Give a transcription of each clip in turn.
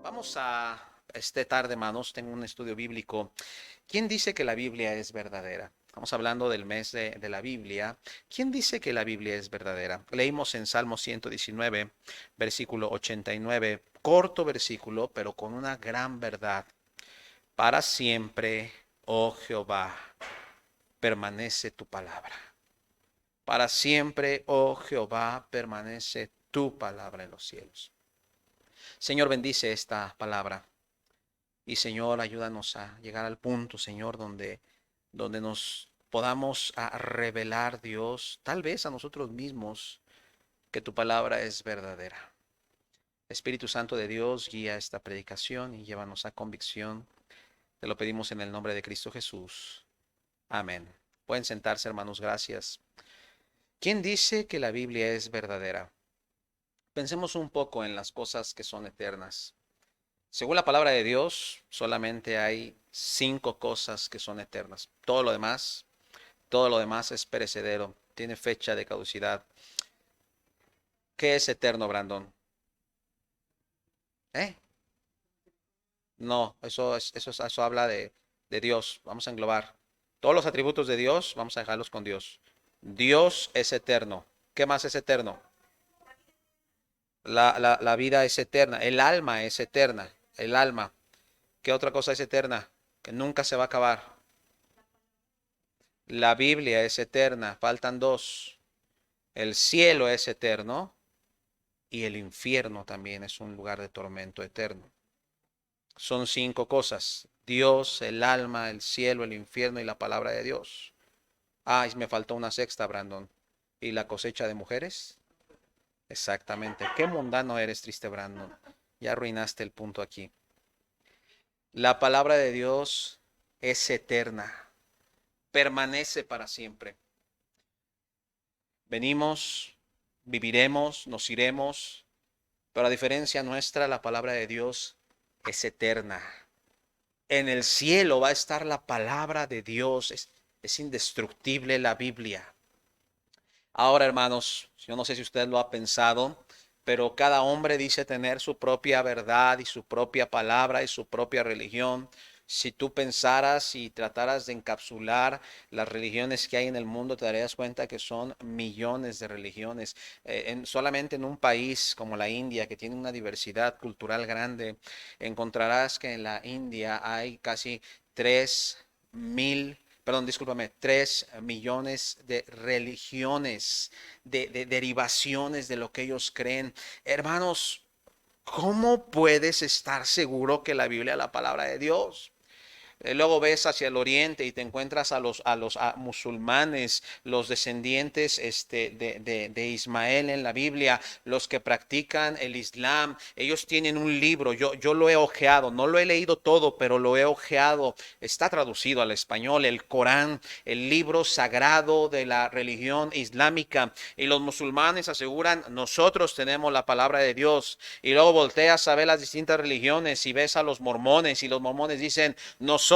Vamos a esta tarde, hermanos, tengo un estudio bíblico. ¿Quién dice que la Biblia es verdadera? Estamos hablando del mes de la Biblia. ¿Quién dice que la Biblia es verdadera? Leímos en Salmo 119, versículo 89, corto versículo, pero con una gran verdad. Para siempre, oh Jehová, permanece tu palabra. Para siempre, oh Jehová, permanece tu palabra en los cielos. Señor, bendice esta palabra. Y Señor, ayúdanos a llegar al punto, Señor, donde nos podamos a revelar, Dios, tal vez a nosotros mismos, que tu palabra es verdadera. Espíritu Santo de Dios, guía esta predicación y llévanos a convicción. Te lo pedimos en el nombre de Cristo Jesús. Amén. Pueden sentarse, hermanos, gracias. ¿Quién dice que la Biblia es verdadera? Pensemos un poco en las cosas que son eternas. Según la palabra de Dios, solamente hay 5 cosas que son eternas. Todo lo demás es perecedero, tiene fecha de caducidad. ¿Qué es eterno, Brandon? ¿Eh? No, eso habla de Dios. Vamos a englobar. Todos los atributos de Dios, vamos a dejarlos con Dios. Dios es eterno. ¿Qué más es eterno? La vida es eterna. El alma es eterna. El alma. ¿Qué otra cosa es eterna? Que nunca se va a acabar. La Biblia es eterna, faltan dos. El cielo es eterno y el infierno también es un lugar de tormento eterno. Son 5 cosas: Dios, el alma, el cielo, el infierno y la palabra de Dios. Ah, y me faltó una sexta, Brandon. ¿Y la cosecha de mujeres? Exactamente. Qué mundano eres, triste Brandon. Ya arruinaste el punto aquí. La palabra de Dios es eterna, permanece para siempre. Venimos, viviremos, nos iremos, pero a diferencia nuestra, la palabra de Dios es eterna. En el cielo va a estar la palabra de Dios, es indestructible la Biblia. Ahora, hermanos, yo no sé si usted lo ha pensado, pero cada hombre dice tener su propia verdad y su propia palabra y su propia religión. Si tú pensaras y trataras de encapsular las religiones que hay en el mundo, te darías cuenta que son millones de religiones. Solamente en un país como la India, que tiene una diversidad cultural grande, encontrarás que en la India hay casi 3 millones de religiones, de derivaciones de lo que ellos creen. Hermanos, ¿cómo puedes estar seguro que la Biblia es la palabra de Dios? Luego ves hacia el oriente y te encuentras a musulmanes, los descendientes de Ismael en la Biblia, los que practican el Islam. Ellos tienen un libro, yo lo he ojeado, no lo he leído todo, pero lo he ojeado. Está traducido al español, el Corán, el libro sagrado de la religión islámica. Y los musulmanes aseguran, nosotros tenemos la palabra de Dios. Y luego volteas a ver las distintas religiones y ves a los mormones, y los mormones dicen, nosotros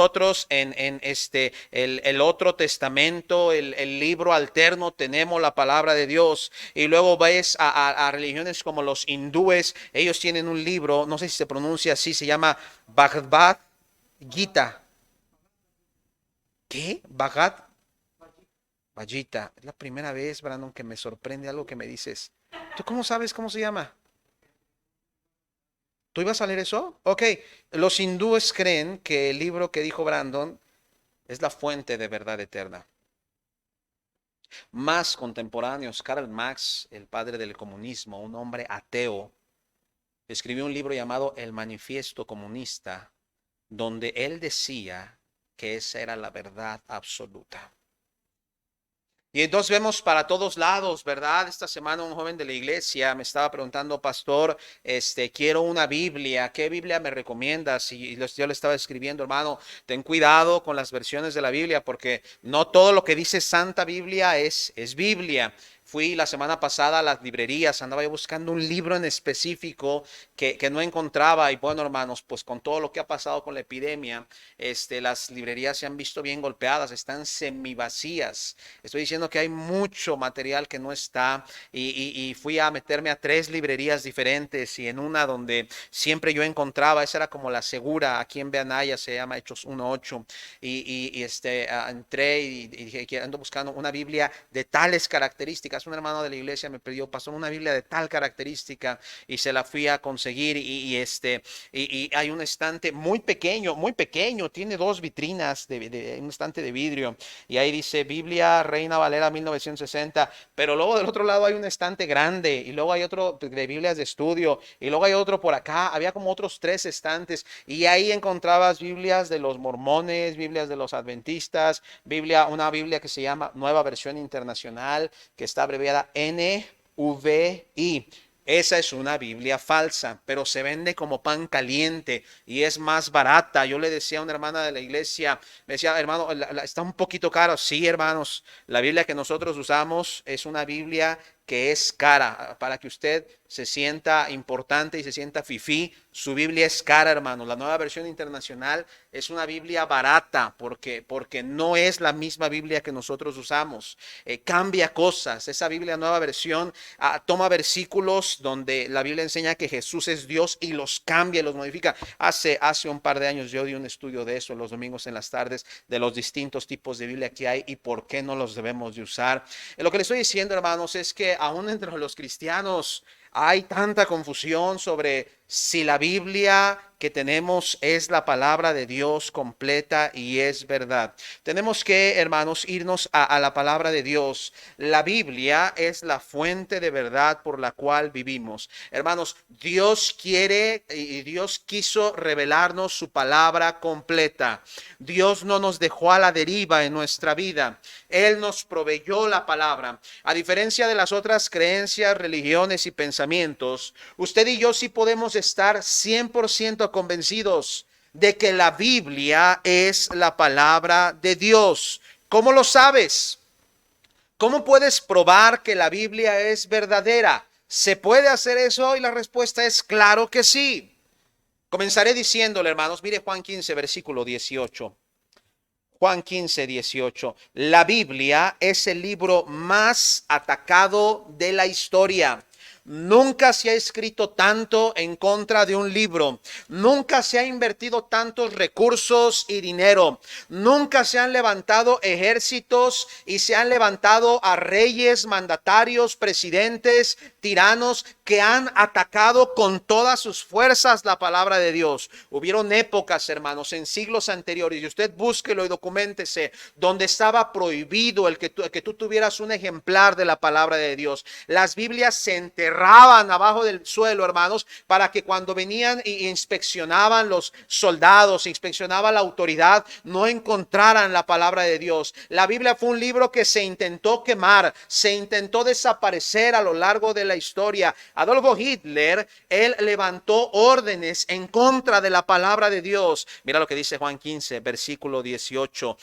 el otro testamento, el libro alterno, tenemos la palabra de Dios. Y luego ves a religiones como los hindúes, ellos tienen un libro, no sé si se pronuncia así, se llama Bhagavad Gita. ¿Qué? Bhagavad Gita. Es la primera vez, Brandon, que me sorprende algo que me dices. ¿Tú cómo sabes cómo se llama? ¿Tú ibas a leer eso? Ok, los hindúes creen que el libro que dijo Brandon es la fuente de verdad eterna. Más contemporáneos, Karl Marx, el padre del comunismo, un hombre ateo, escribió un libro llamado El Manifiesto Comunista, donde él decía que esa era la verdad absoluta. Y entonces vemos para todos lados, ¿verdad? Esta semana un joven de la iglesia me estaba preguntando, pastor, quiero una Biblia, ¿qué Biblia me recomiendas? Y yo le estaba escribiendo, hermano, ten cuidado con las versiones de la Biblia, porque no todo lo que dice Santa Biblia es Biblia. Fui la semana pasada a las librerías, andaba yo buscando un libro en específico que no encontraba. Y bueno, hermanos, pues con todo lo que ha pasado con la epidemia, las librerías se han visto bien golpeadas, están semivacías. Estoy diciendo que hay mucho material que no está. Y fui a meterme a 3 librerías diferentes, y en una donde siempre yo encontraba, esa era como la segura, aquí en Beanaya, se llama Hechos 1:8. Entré y dije que ando buscando una Biblia de tales características. Un hermano de la iglesia me pidió, pastor, una Biblia de tal característica, y se la fui a conseguir. Y hay un estante muy pequeño, tiene 2 vitrinas de un estante de vidrio, y ahí dice Biblia Reina Valera 1960. Pero luego del otro lado hay un estante grande, y luego hay otro de Biblias de estudio, y luego hay otro por acá. Había como otros 3 estantes, y ahí encontrabas Biblias de los mormones, Biblias de los adventistas, una Biblia que se llama Nueva Versión Internacional, que está abreviada NVI. Esa es una Biblia falsa, pero se vende como pan caliente y es más barata. Yo le decía a una hermana de la iglesia, me decía, hermano, está un poquito caro. Sí, hermanos, la Biblia que nosotros usamos es una Biblia que es cara. Para que usted se sienta importante y se sienta fifí, su Biblia es cara, hermano. La Nueva Versión Internacional es una Biblia barata porque no es la misma Biblia que nosotros usamos. Cambia cosas. Esa Biblia Nueva Versión toma versículos donde la Biblia enseña que Jesús es Dios y los cambia, los modifica. Hace un par de años yo di un estudio de eso los domingos en las tardes, de los distintos tipos de Biblia que hay y por qué no los debemos de usar. Lo que le estoy diciendo, hermanos, es que aún entre los cristianos hay tanta confusión sobre si la Biblia que tenemos es la palabra de Dios completa y es verdad. Tenemos que, hermanos, irnos a la palabra de Dios. La Biblia es la fuente de verdad por la cual vivimos. Hermanos, Dios quiere y Dios quiso revelarnos su palabra completa. Dios no nos dejó a la deriva en nuestra vida. Él nos proveyó la palabra. A diferencia de las otras creencias, religiones y pensamientos, usted y yo sí podemos estar 100% convencidos de que la Biblia es la palabra de Dios. ¿Cómo lo sabes? ¿Cómo puedes probar que la Biblia es verdadera? ¿Se puede hacer eso? Y la respuesta es claro que sí. Comenzaré diciéndole, hermanos, mire Juan 15, versículo 18. Juan 15, 18. La Biblia es el libro más atacado de la historia. Nunca se ha escrito tanto en contra de un libro. Nunca se ha invertido tantos recursos y dinero. Nunca se han levantado ejércitos y se han levantado a reyes, mandatarios, presidentes, tiranos que han atacado con todas sus fuerzas la palabra de Dios. Hubieron épocas, hermanos, en siglos anteriores, y usted búsquelo y documéntese, donde estaba prohibido el que tú tuvieras un ejemplar de la palabra de Dios. Las Biblias se enterraban abajo del suelo, hermanos, para que cuando venían e inspeccionaban los soldados, inspeccionaba la autoridad, no encontraran la palabra de Dios. La Biblia fue un libro que se intentó quemar, se intentó desaparecer a lo largo de la historia. Adolfo Hitler, él levantó órdenes en contra de la palabra de Dios. Mira lo que dice Juan 15, versículo 18,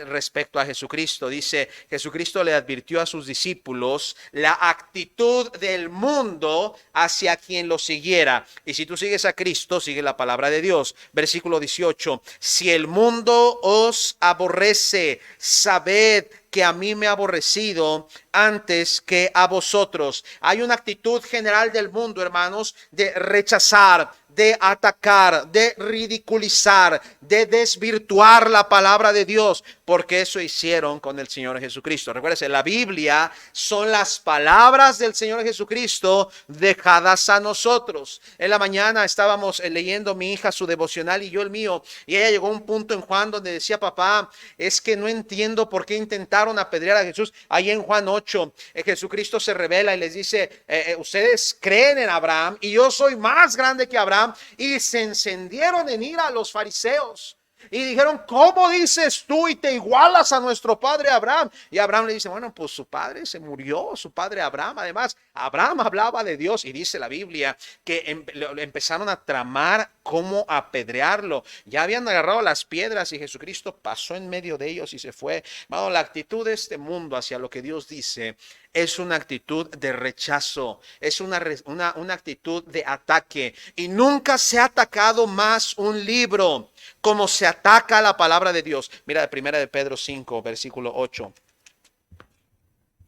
respecto a Jesucristo. Dice, Jesucristo le advirtió a sus discípulos la actitud del mundo hacia quien lo siguiera. Y si tú sigues a Cristo, sigue la palabra de Dios. Versículo 18, si el mundo os aborrece, sabed que a mí me ha aborrecido antes que a vosotros. Hay una actitud general del mundo, hermanos, de rechazar, de atacar, de ridiculizar, de desvirtuar la palabra de Dios, porque eso hicieron con el Señor Jesucristo. Recuérdense, la Biblia son las palabras del Señor Jesucristo dejadas a nosotros. En la mañana estábamos leyendo mi hija su devocional y yo el mío, y ella llegó a un punto en Juan donde decía, papá, es que no entiendo por qué intentaron apedrear a Jesús. Ahí en Juan 8, Jesucristo se revela y les dice, ustedes creen en Abraham y yo soy más grande que Abraham. Y se encendieron en ira a los fariseos y dijeron, ¿cómo dices tú y te igualas a nuestro padre Abraham? Y Abraham le dice, bueno, pues su padre se murió, su padre Abraham además Abraham hablaba de Dios y dice la Biblia que empezaron a tramar cómo apedrearlo. Ya habían agarrado las piedras y Jesucristo pasó en medio de ellos y se fue. Hermano, la actitud de este mundo hacia lo que Dios dice es una actitud de rechazo, es una actitud de ataque. Y nunca se ha atacado más un libro como se ataca la palabra de Dios. Mira, primera de Pedro 5, versículo 8.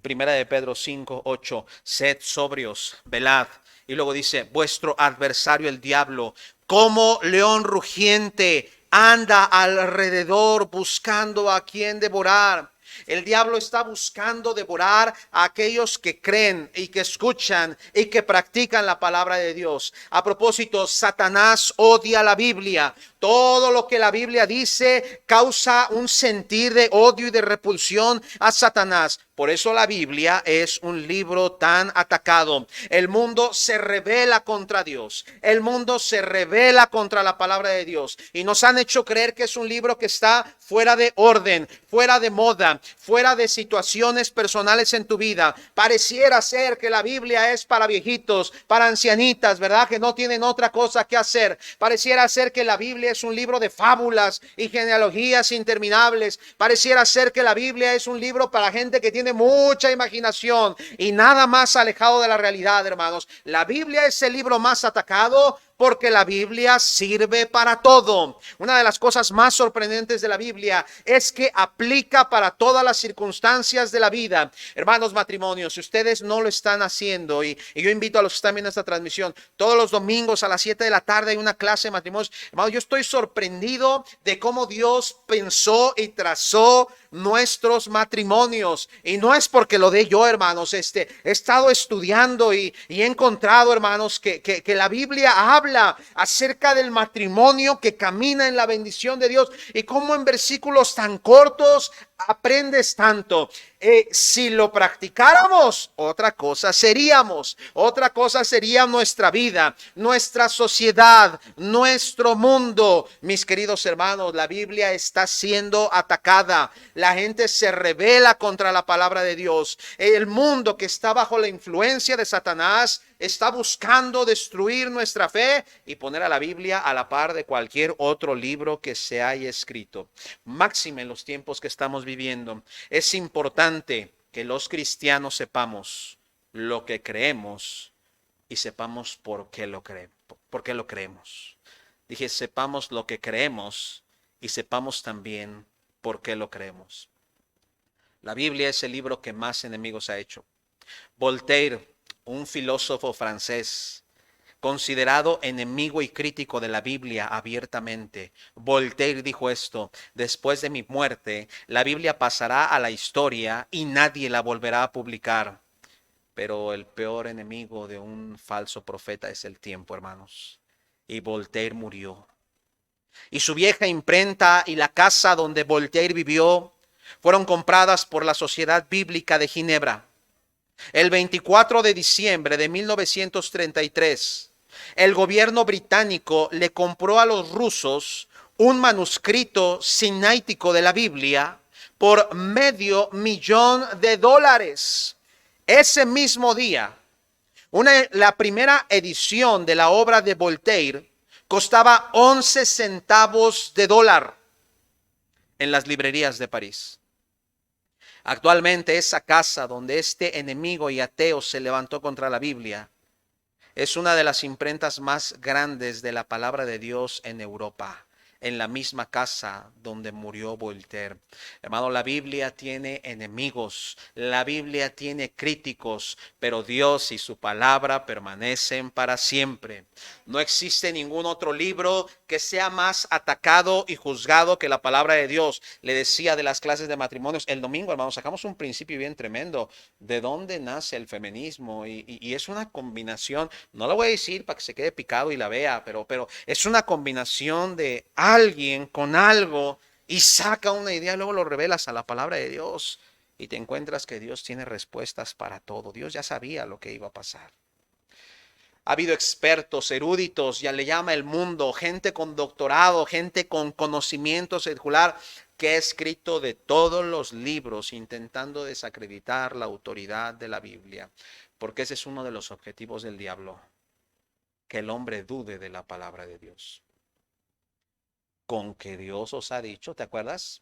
Primera de Pedro 5, 8. Sed sobrios, velad. Y luego dice, vuestro adversario el diablo, como león rugiente, anda alrededor buscando a quien devorar. El diablo está buscando devorar a aquellos que creen y que escuchan y que practican la palabra de Dios. A propósito, Satanás odia la Biblia. Todo lo que la Biblia dice causa un sentir de odio y de repulsión a Satanás. Por eso la Biblia es un libro tan atacado. El mundo se rebela contra Dios. El mundo se rebela contra la palabra de Dios. Y nos han hecho creer que es un libro que está fuera de orden, fuera de moda, fuera de situaciones personales en tu vida. Pareciera ser que la Biblia es para viejitos, para ancianitas, ¿verdad? Que no tienen otra cosa que hacer. Pareciera ser que la Biblia es un libro de fábulas y genealogías interminables. Pareciera ser que la Biblia es un libro para gente que tiene mucha imaginación y nada más alejado de la realidad, hermanos. La Biblia es el libro más atacado porque la Biblia sirve para todo. Una de las cosas más sorprendentes de la Biblia es que aplica para todas las circunstancias de la vida. Hermanos matrimonios, si ustedes no lo están haciendo, y yo invito a los que están viendo esta transmisión, todos los domingos a las 7 de la tarde hay una clase de matrimonios. Hermanos, yo estoy sorprendido de cómo Dios pensó y trazó nuestros matrimonios, y no es porque lo dé yo, hermanos. He estado estudiando y he encontrado, hermanos, que la Biblia habla acerca del matrimonio que camina en la bendición de Dios, y cómo en versículos tan cortos aprendes tanto. Si lo practicáramos, otra cosa seríamos. Otra cosa sería nuestra vida, nuestra sociedad, nuestro mundo. Mis queridos hermanos, la Biblia está siendo atacada. La gente se rebela contra la palabra de Dios. El mundo, que está bajo la influencia de Satanás, está buscando destruir nuestra fe y poner a la Biblia a la par de cualquier otro libro que se haya escrito. Máxime en los tiempos que estamos viviendo, es importante que los cristianos sepamos lo que creemos y sepamos por qué lo creemos. ¿Por qué lo creemos? Dije, sepamos lo que creemos y sepamos también por qué lo creemos. La Biblia es el libro que más enemigos ha hecho. Voltaire, un filósofo francés, considerado enemigo y crítico de la Biblia abiertamente, Voltaire dijo esto: después de mi muerte, la Biblia pasará a la historia y nadie la volverá a publicar. Pero el peor enemigo de un falso profeta es el tiempo, hermanos. Y Voltaire murió. Y su vieja imprenta y la casa donde Voltaire vivió fueron compradas por la Sociedad Bíblica de Ginebra. El 24 de diciembre de 1933, el gobierno británico le compró a los rusos un manuscrito sinaítico de la Biblia por $500,000. Ese mismo día, la primera edición de la obra de Voltaire costaba 11 centavos de dólar en las librerías de París. Actualmente esa casa donde este enemigo y ateo se levantó contra la Biblia es una de las imprentas más grandes de la palabra de Dios en Europa, en la misma casa donde murió Voltaire. Hermano, la Biblia tiene enemigos, la Biblia tiene críticos, pero Dios y su palabra permanecen para siempre. No existe ningún otro libro que sea más atacado y juzgado que la palabra de Dios. Le decía de las clases de matrimonios el domingo, hermanos, sacamos un principio bien tremendo. ¿De dónde nace el feminismo? Y es una combinación, no lo voy a decir para que se quede picado y la vea, pero es una combinación de alguien con algo y saca una idea y luego lo revelas a la palabra de Dios y te encuentras que Dios tiene respuestas para todo. Dios ya sabía lo que iba a pasar. Ha habido expertos, eruditos, ya le llama el mundo, gente con doctorado, gente con conocimiento secular, que ha escrito de todos los libros intentando desacreditar la autoridad de la Biblia. Porque ese es uno de los objetivos del diablo, que el hombre dude de la palabra de Dios. Con que Dios os ha dicho, ¿te acuerdas?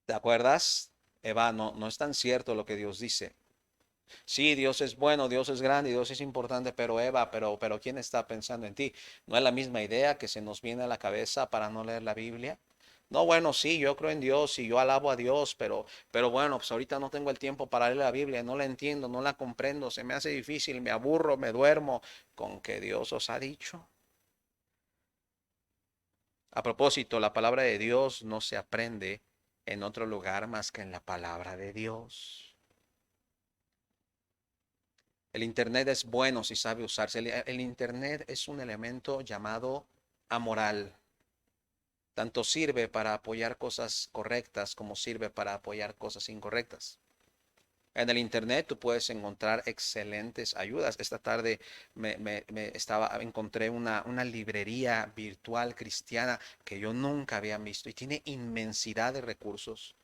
¿Te acuerdas? Eva, no es tan cierto lo que Dios dice. Sí, Dios es bueno, Dios es grande, Dios es importante, pero Eva, pero ¿quién está pensando en ti? ¿No es la misma idea que se nos viene a la cabeza para no leer la Biblia? No, bueno, sí, yo creo en Dios y yo alabo a Dios, pero bueno, pues ahorita no tengo el tiempo para leer la Biblia, no la entiendo, no la comprendo, se me hace difícil, me aburro, me duermo. ¿Con que Dios os ha dicho? A propósito, la palabra de Dios no se aprende en otro lugar más que en la palabra de Dios. El Internet es bueno si sabe usarse. El Internet es un elemento llamado amoral. Tanto sirve para apoyar cosas correctas como sirve para apoyar cosas incorrectas. En el Internet tú puedes encontrar excelentes ayudas. Esta tarde encontré una librería virtual cristiana que yo nunca había visto y tiene inmensidad de recursos.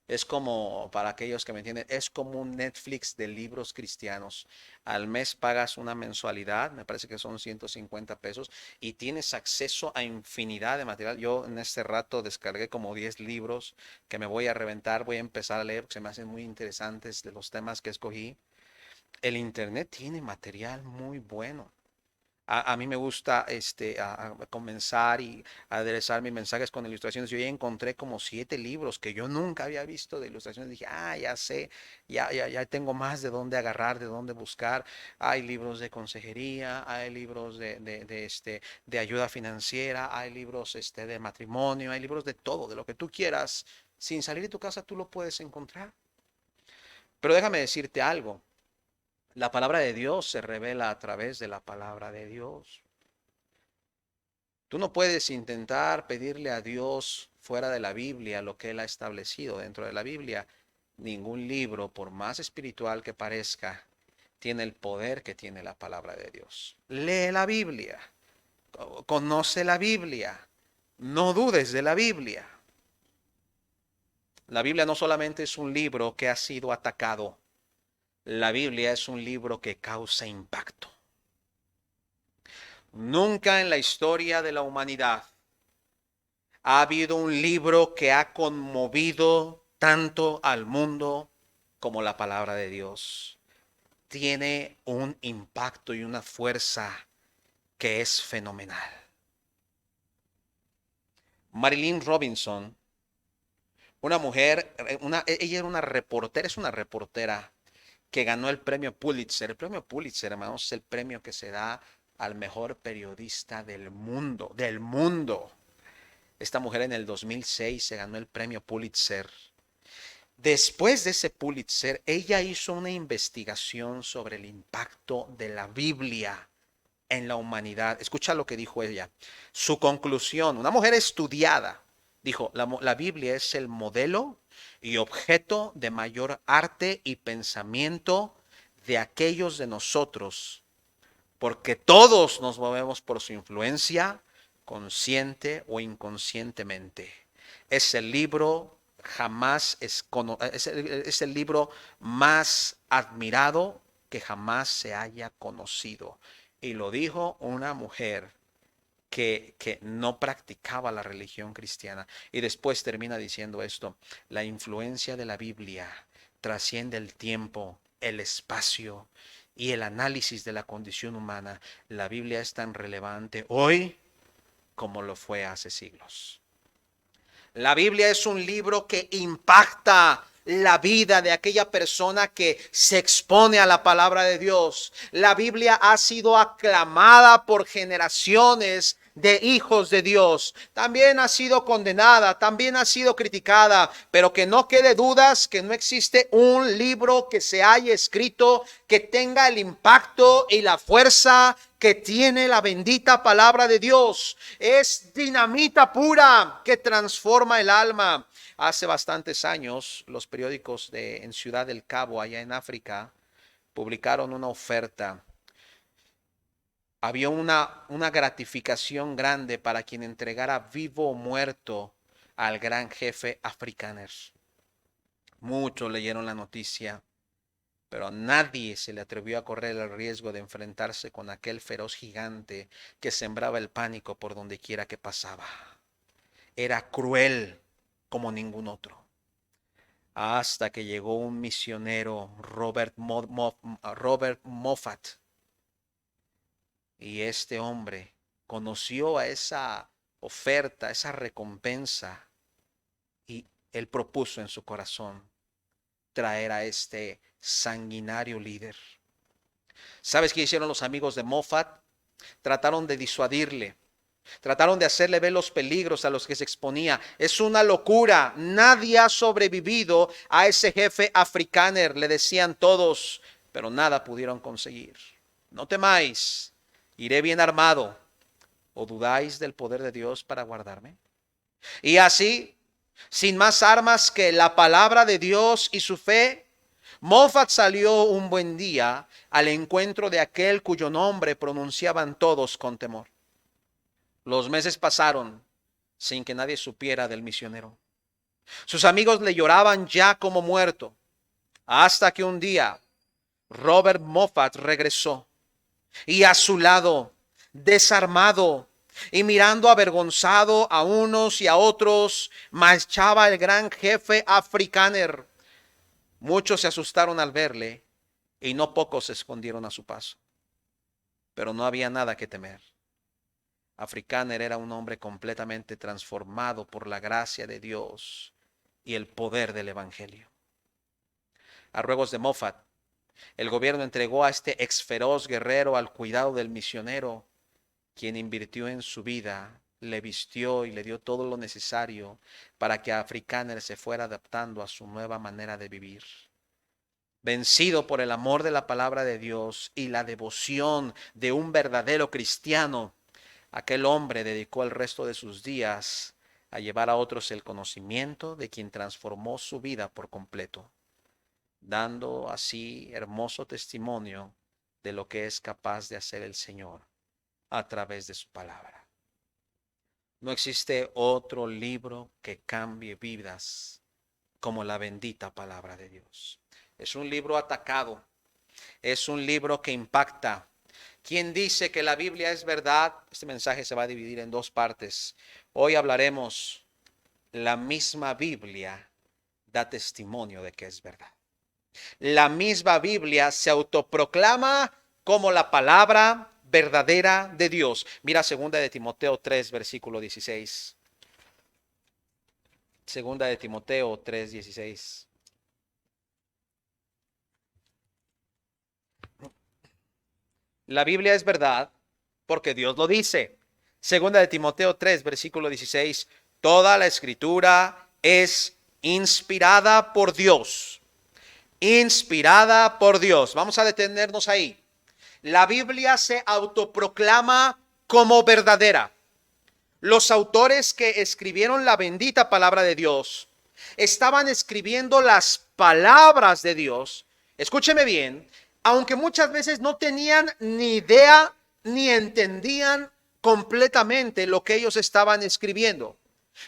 Es como, para aquellos que me entienden, es como un Netflix de libros cristianos. Al mes pagas una mensualidad, me parece que son 150 pesos, y tienes acceso a infinidad de material. Yo en este rato descargué como 10 libros que me voy a reventar, voy a empezar a leer, porque se me hacen muy interesantes de los temas que escogí. El Internet tiene material muy bueno. A mí me gusta comenzar y aderezar mis mensajes con ilustraciones. Yo ya encontré como 7 libros que yo nunca había visto de ilustraciones. Dije, ya sé, ya tengo más de dónde agarrar, de dónde buscar. Hay libros de consejería, hay libros de ayuda financiera, hay libros de matrimonio, hay libros de todo, de lo que tú quieras. Sin salir de tu casa tú lo puedes encontrar. Pero déjame decirte algo. La palabra de Dios se revela a través de la palabra de Dios. Tú no puedes intentar pedirle a Dios fuera de la Biblia lo que Él ha establecido dentro de la Biblia. Ningún libro, por más espiritual que parezca, tiene el poder que tiene la palabra de Dios. Lee la Biblia, conoce la Biblia, no dudes de la Biblia. La Biblia no solamente es un libro que ha sido atacado, la Biblia es un libro que causa impacto. Nunca en la historia de la humanidad ha habido un libro que ha conmovido tanto al mundo como la palabra de Dios. Tiene un impacto y una fuerza que es fenomenal. Marilyn Robinson, una mujer, ella era una reportera, es una reportera que ganó el premio Pulitzer. El premio Pulitzer, hermanos, es el premio que se da al mejor periodista del mundo, del mundo. Esta mujer en el 2006 se ganó el premio Pulitzer. Después de ese Pulitzer, ella hizo una investigación sobre el impacto de la Biblia en la humanidad. Escucha lo que dijo ella. Su conclusión, una mujer estudiada, dijo, la Biblia es el modelo y objeto de mayor arte y pensamiento de aquellos de nosotros, porque todos nos movemos por su influencia, consciente o inconscientemente. Es el libro es el libro más admirado que jamás se haya conocido. Y lo dijo una mujer que no practicaba la religión cristiana. Y después termina diciendo esto: la influencia de la Biblia trasciende el tiempo, el espacio y el análisis de la condición humana. La Biblia es tan relevante hoy como lo fue hace siglos. La Biblia es un libro que impacta la vida de aquella persona que se expone a la palabra de Dios. La Biblia ha sido aclamada por generaciones de hijos de Dios. También ha sido condenada, también ha sido criticada, pero que no quede dudas que no existe un libro que se haya escrito que tenga el impacto y la fuerza que tiene la bendita palabra de Dios. Es dinamita pura que transforma el alma. Hace bastantes años, los periódicos en Ciudad del Cabo, allá en África, publicaron una oferta. Había una gratificación grande para quien entregara vivo o muerto al gran jefe Afrikaner. Muchos leyeron la noticia, pero a nadie se le atrevió a correr el riesgo de enfrentarse con aquel feroz gigante que sembraba el pánico por donde quiera que pasaba. Era cruel como ningún otro. Hasta que llegó un misionero, Robert Moffat, y este hombre conoció a esa oferta, esa recompensa, y él propuso en su corazón traer a este sanguinario líder. ¿Sabes qué hicieron los amigos de Moffat? Trataron de disuadirle. Trataron de hacerle ver los peligros a los que se exponía. Es una locura. Nadie ha sobrevivido a ese jefe africáner, le decían todos, pero nada pudieron conseguir. No temáis, iré bien armado. ¿O dudáis del poder de Dios para guardarme? Y así, sin más armas que la palabra de Dios y su fe, Moffat salió un buen día al encuentro de aquel cuyo nombre pronunciaban todos con temor. Los meses pasaron sin que nadie supiera del misionero. Sus amigos le lloraban ya como muerto, hasta que un día Robert Moffat regresó y a su lado, desarmado y mirando avergonzado a unos y a otros, marchaba el gran jefe africáner. Muchos se asustaron al verle y no pocos se escondieron a su paso. Pero no había nada que temer. Africáner era un hombre completamente transformado por la gracia de Dios y el poder del Evangelio. A ruegos de Moffat, el gobierno entregó a este exferoz guerrero al cuidado del misionero, quien invirtió en su vida, le vistió y le dio todo lo necesario para que Africáner se fuera adaptando a su nueva manera de vivir. Vencido por el amor de la palabra de Dios y la devoción de un verdadero cristiano, aquel hombre dedicó el resto de sus días a llevar a otros el conocimiento de quien transformó su vida por completo, dando así hermoso testimonio de lo que es capaz de hacer el Señor a través de su palabra. No existe otro libro que cambie vidas como la bendita palabra de Dios. Es un libro atacado, es un libro que impacta. ¿Quién dice que la Biblia es verdad? Este mensaje se va a dividir en dos partes. Hoy hablaremos, la misma Biblia da testimonio de que es verdad. La misma Biblia se autoproclama como la palabra verdadera de Dios. Mira 2 de Timoteo 3, versículo 16. 2 de Timoteo 3, 16. La Biblia es verdad porque Dios lo dice. 2 de Timoteo 3, versículo 16. Toda la escritura es inspirada por Dios. Inspirada por Dios. Vamos a detenernos ahí. La Biblia se autoproclama como verdadera. Los autores que escribieron la bendita palabra de Dios estaban escribiendo las palabras de Dios. Escúcheme bien, aunque muchas veces no tenían ni idea ni entendían completamente lo que ellos estaban escribiendo.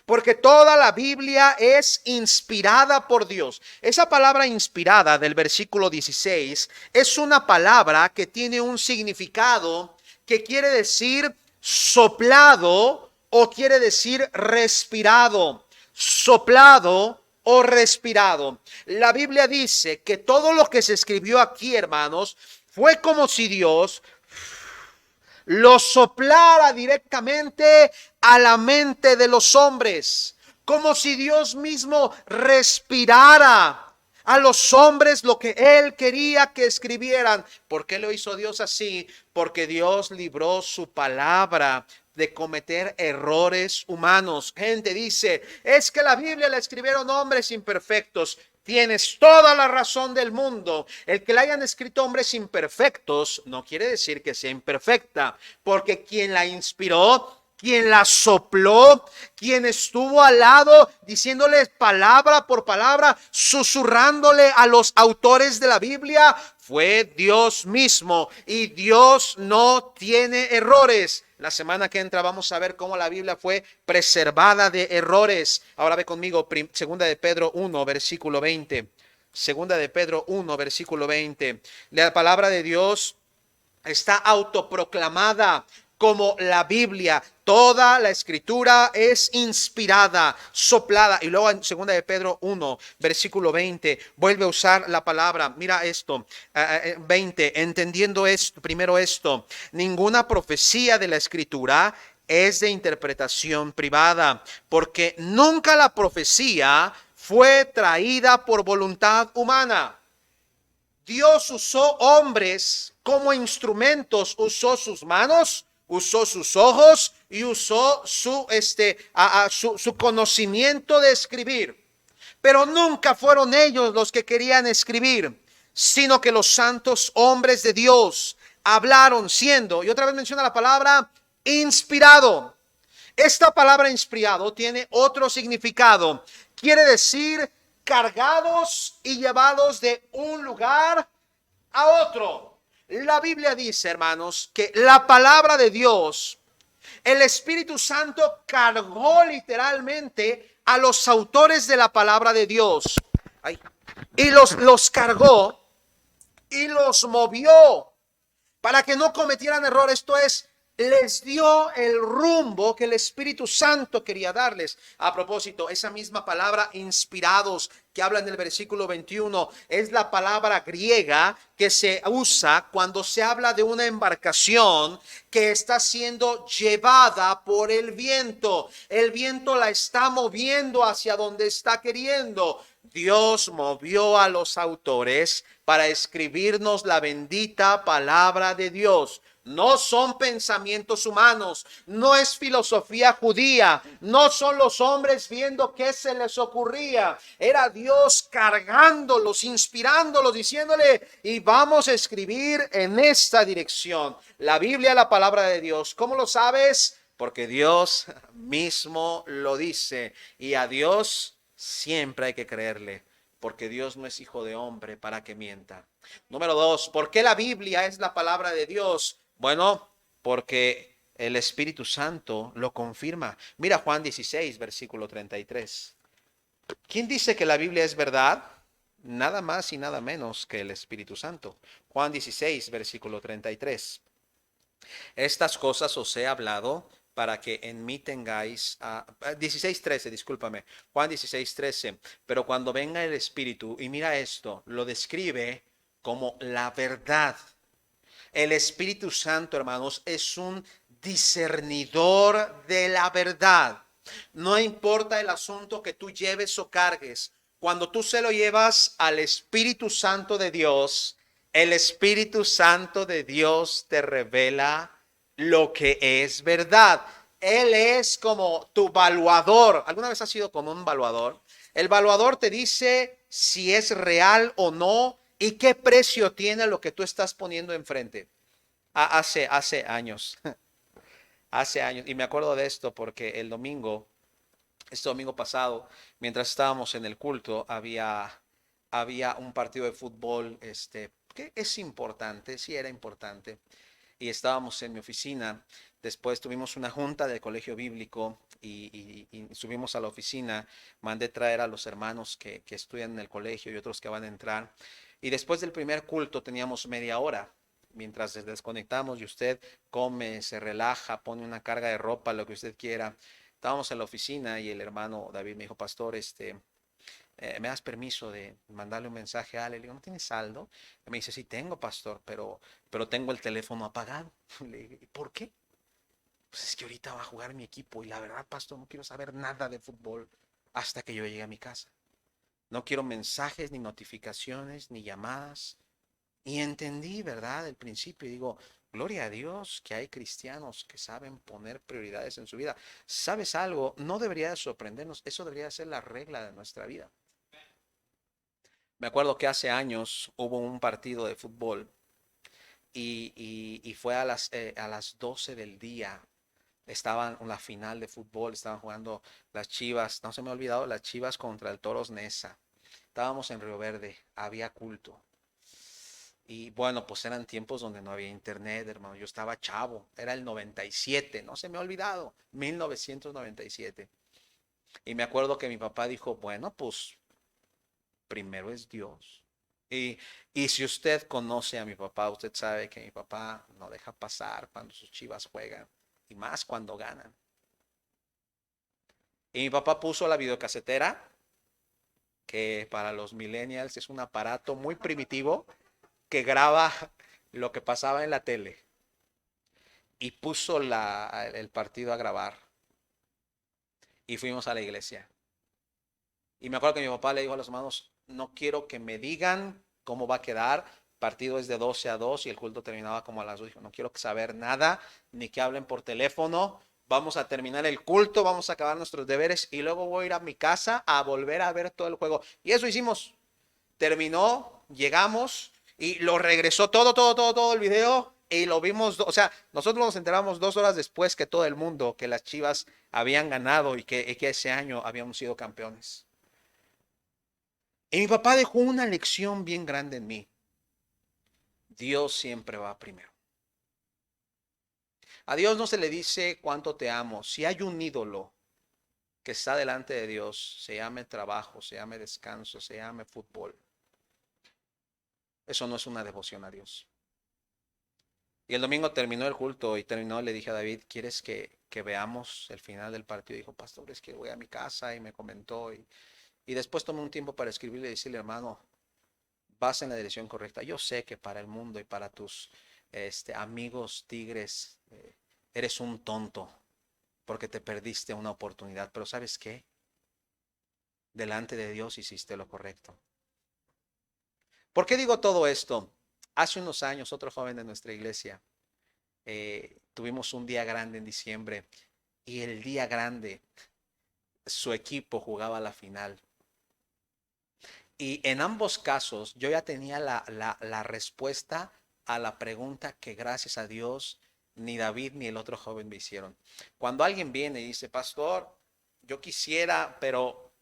Porque toda la Biblia es inspirada por Dios. Esa palabra inspirada del versículo 16 es una palabra que tiene un significado que quiere decir soplado o quiere decir respirado. Soplado o respirado. La Biblia dice que todo lo que se escribió aquí, hermanos, fue como si Dios lo soplara directamente a la mente de los hombres, como si Dios mismo respirara a los hombres lo que Él quería que escribieran. ¿Por qué lo hizo Dios así? Porque Dios libró su palabra de cometer errores humanos. Gente dice, es que la Biblia la escribieron hombres imperfectos. Tienes toda la razón del mundo. El que la hayan escrito hombres imperfectos no quiere decir que sea imperfecta, porque quien la inspiró, quien la sopló, quien estuvo al lado diciéndole palabra por palabra, susurrándole a los autores de la Biblia, fue Dios mismo, y Dios no tiene errores. La semana que entra vamos a ver cómo la Biblia fue preservada de errores. Ahora ve conmigo, segunda de Pedro 1, versículo 20. Segunda de Pedro 1, versículo 20. La palabra de Dios está autoproclamada como la Biblia. Toda la escritura es inspirada, soplada. Y luego en 2 de Pedro 1, versículo 20, vuelve a usar la palabra. Mira esto, 20, entendiendo esto, primero esto, ninguna profecía de la escritura es de interpretación privada, porque nunca la profecía fue traída por voluntad humana. Dios usó hombres como instrumentos, usó sus manos, usó sus ojos y usó su conocimiento de escribir. Pero nunca fueron ellos los que querían escribir, sino que los santos hombres de Dios hablaron siendo, y otra vez menciona la palabra, inspirado. Esta palabra inspirado tiene otro significado. Quiere decir cargados y llevados de un lugar a otro. La Biblia dice, hermanos, que la palabra de Dios, el Espíritu Santo cargó literalmente a los autores de la palabra de Dios. Ay, y los cargó y los movió para que no cometieran error. Esto es, les dio el rumbo que el Espíritu Santo quería darles. A propósito, esa misma palabra inspirados que habla en el versículo 21 es la palabra griega que se usa cuando se habla de una embarcación que está siendo llevada por el viento. El viento la está moviendo hacia donde está queriendo. Dios movió a los autores para escribirnos la bendita palabra de Dios. No son pensamientos humanos, no es filosofía judía, no son los hombres viendo qué se les ocurría. Era Dios cargándolos, inspirándolos, diciéndole, y vamos a escribir en esta dirección. La Biblia, la palabra de Dios. ¿Cómo lo sabes? Porque Dios mismo lo dice, y a Dios siempre hay que creerle, porque Dios no es hijo de hombre para que mienta. Número 2, ¿por qué la Biblia es la palabra de Dios? Bueno, porque el Espíritu Santo lo confirma. Mira Juan 16, versículo 33. ¿Quién dice que la Biblia es verdad? Nada más y nada menos que el Espíritu Santo. Juan 16, versículo 33. Estas cosas os he hablado para que en mí tengáis, 16:13, discúlpame, Juan 16:13, pero cuando venga el Espíritu, y mira esto, lo describe como la verdad. El Espíritu Santo, hermanos, es un discernidor de la verdad. No importa el asunto que tú lleves o cargues, cuando tú se lo llevas al Espíritu Santo de Dios, el Espíritu Santo de Dios te revela lo que es verdad. Él es como tu valuador. ¿Alguna vez has sido como un valuador? El valuador te dice si es real o no y qué precio tiene lo que tú estás poniendo enfrente. Hace años, hace años, y me acuerdo de esto porque este domingo pasado, mientras estábamos en el culto, había un partido de fútbol, que es importante, sí era importante, y estábamos en mi oficina. Después tuvimos una junta del colegio bíblico y subimos a la oficina. Mandé traer a los hermanos que estudian en el colegio y otros que van a entrar. Y después del primer culto teníamos media hora. Mientras desconectamos y usted come, se relaja, pone una carga de ropa, lo que usted quiera. Estábamos en la oficina y el hermano David me dijo, pastor, ¿me das permiso de mandarle un mensaje a Ale? Le digo, ¿no tienes saldo? Y me dice, sí tengo, pastor, pero tengo el teléfono apagado. Le digo, ¿y por qué? Pues es que ahorita va a jugar mi equipo y la verdad, pastor, no quiero saber nada de fútbol hasta que yo llegue a mi casa. No quiero mensajes, ni notificaciones, ni llamadas. Y entendí, ¿verdad? El principio y digo, gloria a Dios que hay cristianos que saben poner prioridades en su vida. ¿Sabes algo? No debería de sorprendernos, eso debería ser la regla de nuestra vida. Me acuerdo que hace años hubo un partido de fútbol y fue a las 12 del día. Estaban en la final de fútbol, estaban jugando las Chivas, no se me ha olvidado, las Chivas contra el Toros Neza. Estábamos en Río Verde, había culto. Y bueno, pues eran tiempos donde no había internet, hermano. Yo estaba chavo, era el 97, no se me ha olvidado, 1997. Y me acuerdo que mi papá dijo, bueno, pues primero es Dios. Y, y si usted conoce a mi papá, usted sabe que mi papá no deja pasar cuando sus Chivas juegan, y más cuando ganan. Y mi papá puso la videocasetera, que para los millennials es un aparato muy primitivo que graba lo que pasaba en la tele. Y puso el partido a grabar. Y fuimos a la iglesia. Y me acuerdo que mi papá le dijo a los hermanos, no quiero que me digan cómo va a quedar. El partido es de 12 a 2 y el culto terminaba como a las 2. Dijo, no quiero saber nada, ni que hablen por teléfono. Vamos a terminar el culto, vamos a acabar nuestros deberes y luego voy a ir a mi casa a volver a ver todo el juego. Y eso hicimos. Terminó, llegamos y lo regresó todo el video y lo vimos. O sea, nosotros nos enteramos 2 horas después que todo el mundo, que las Chivas habían ganado y que ese año habíamos sido campeones. Y mi papá dejó una lección bien grande en mí. Dios siempre va primero. A Dios no se le dice cuánto te amo. Si hay un ídolo que está delante de Dios, se llame trabajo, se llame descanso, se llame fútbol, eso no es una devoción a Dios. Y el domingo terminó el culto y terminó, le dije a David, ¿quieres que veamos el final del partido? Y dijo, pastor, es que voy a mi casa, y me comentó. Y después tomé un tiempo para escribirle y decirle, hermano, vas en la dirección correcta. Yo sé que para el mundo y para tus amigos tigres eres un tonto porque te perdiste una oportunidad. Pero ¿sabes qué? Delante de Dios hiciste lo correcto. ¿Por qué digo todo esto? Hace unos años, otro joven de nuestra iglesia, tuvimos un día grande en diciembre y el día grande su equipo jugaba la final. Y en ambos casos yo ya tenía la respuesta a la pregunta que gracias a Dios ni David ni el otro joven me hicieron. Cuando alguien viene y dice, pastor, yo quisiera, pero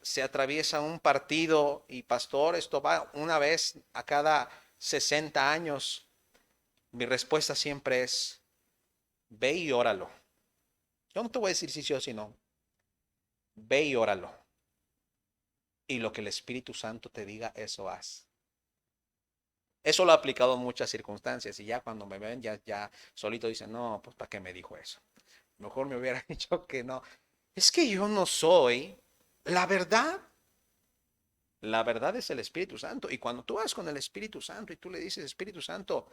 se atraviesa un partido y pastor, esto va una vez a cada 60 años, mi respuesta siempre es, ve y óralo. Yo no te voy a decir si sí o si no. Ve y óralo. Y lo que el Espíritu Santo te diga, eso haz. Eso lo he aplicado en muchas circunstancias y ya cuando me ven, ya solito dicen, no, pues ¿para qué me dijo eso? Mejor me hubiera dicho que no. Es que yo no soy la verdad. La verdad es el Espíritu Santo. Y cuando tú vas con el Espíritu Santo y tú le dices, Espíritu Santo,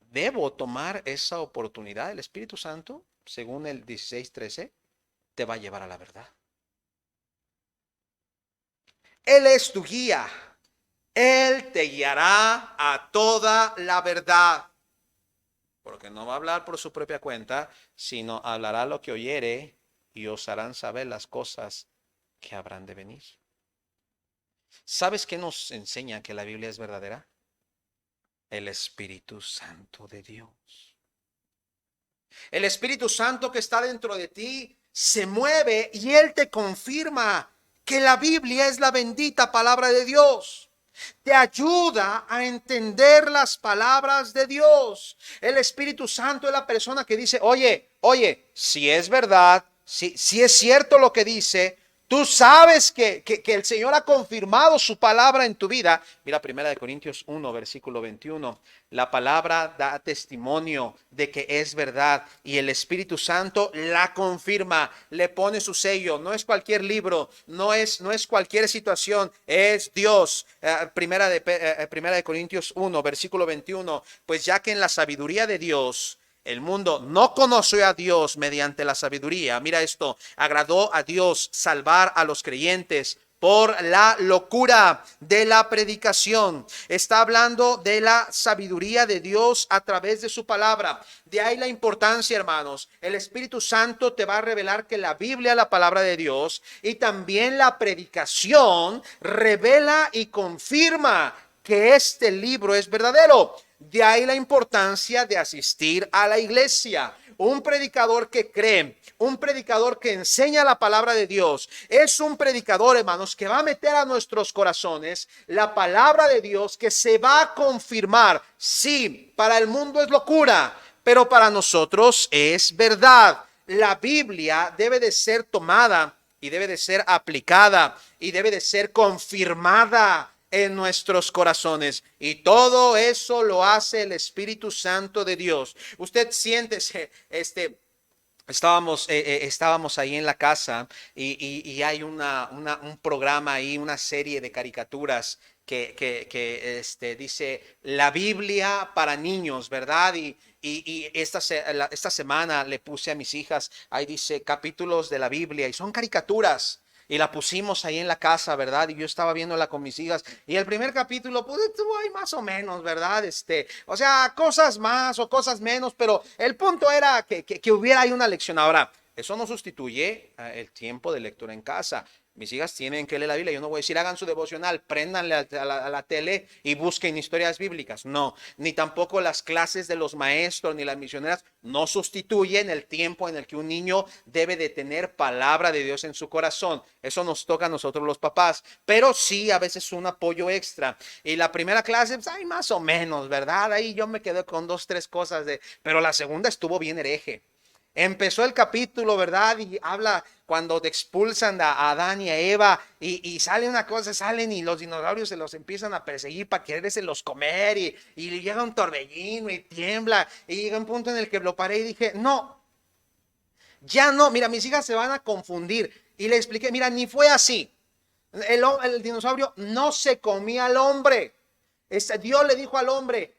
debo tomar esa oportunidad, el Espíritu Santo, según el 16:13, te va a llevar a la verdad. Él es tu guía. Él te guiará a toda la verdad. Porque no va a hablar por su propia cuenta, sino hablará lo que oyere y os harán saber las cosas que habrán de venir. ¿Sabes qué nos enseña que la Biblia es verdadera? El Espíritu Santo de Dios. El Espíritu Santo que está dentro de ti se mueve y Él te confirma que la Biblia es la bendita palabra de Dios. Te ayuda a entender las palabras de Dios. El Espíritu Santo es la persona que dice, oye, si es verdad, si es cierto lo que dice, tú sabes que el Señor ha confirmado su palabra en tu vida. Mira, 1 Corintios 1, versículo 21. La palabra da testimonio de que es verdad y el Espíritu Santo la confirma, le pone su sello. No es cualquier libro, no es cualquier situación, es Dios. Primera de Corintios 1, versículo 21. Pues ya que en la sabiduría de Dios el mundo no conoció a Dios mediante la sabiduría. Mira esto, agradó a Dios salvar a los creyentes por la locura de la predicación. Está hablando de la sabiduría de Dios a través de su palabra. De ahí la importancia, hermanos. El Espíritu Santo te va a revelar que la Biblia es la palabra de Dios y también la predicación revela y confirma que este libro es verdadero. De ahí la importancia de asistir a la iglesia. Un predicador que cree, un predicador que enseña la palabra de Dios, es un predicador, hermanos, que va a meter a nuestros corazones la palabra de Dios que se va a confirmar. Sí, para el mundo es locura, pero para nosotros es verdad. La Biblia debe de ser tomada y debe de ser aplicada y debe de ser confirmada en nuestros corazones. Y todo eso lo hace el Espíritu Santo de Dios. Usted siéntese, estábamos ahí en la casa y hay un programa ahí, una serie de caricaturas que dice la Biblia para niños, ¿verdad? Y esta semana le puse a mis hijas, ahí dice capítulos de la Biblia y son caricaturas. Y la pusimos ahí en la casa, ¿verdad? Y yo estaba viéndola con mis hijas. Y el primer capítulo, pues estuvo ahí más o menos, ¿verdad? O sea, cosas más o cosas menos, pero el punto era que hubiera ahí una lección. Ahora, eso no sustituye el tiempo de lectura en casa. Mis hijas tienen que leer la Biblia. Yo no voy a decir hagan su devocional, préndanle a la tele y busquen historias bíblicas. No, ni tampoco las clases de los maestros ni las misioneras no sustituyen el tiempo en el que un niño debe de tener palabra de Dios en su corazón. Eso nos toca a nosotros los papás, pero sí a veces un apoyo extra. Y la primera clase, pues hay más o menos, ¿verdad? Ahí yo me quedé con 2, 3 cosas pero la segunda estuvo bien hereje. Empezó el capítulo, ¿verdad? Y habla cuando te expulsan a Adán y a Eva y sale una cosa, salen y los dinosaurios se los empiezan a perseguir para querérselos comer y llega un torbellino y tiembla y llega un punto en el que lo paré y dije, no, ya no, mira, mis hijas se van a confundir y le expliqué, mira, ni fue así. El dinosaurio no se comía al hombre. Dios le dijo al hombre,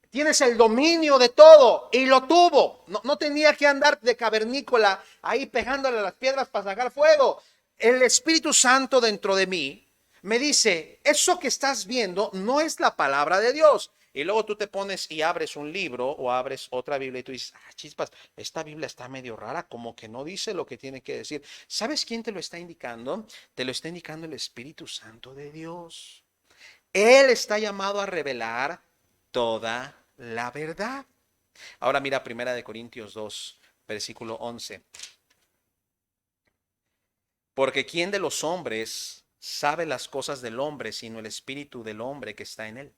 tienes el dominio de todo y lo tuvo. No tenía que andar de cavernícola ahí pegándole a las piedras para sacar fuego. El Espíritu Santo dentro de mí me dice, eso que estás viendo no es la palabra de Dios. Y luego tú te pones y abres un libro o abres otra Biblia y tú dices, chispas, esta Biblia está medio rara, como que no dice lo que tiene que decir. ¿Sabes quién te lo está indicando? Te lo está indicando el Espíritu Santo de Dios. Él está llamado a revelar toda la verdad. Ahora mira 1 Corintios 2, versículo 11. Porque ¿quién de los hombres sabe las cosas del hombre sino el espíritu del hombre que está en él?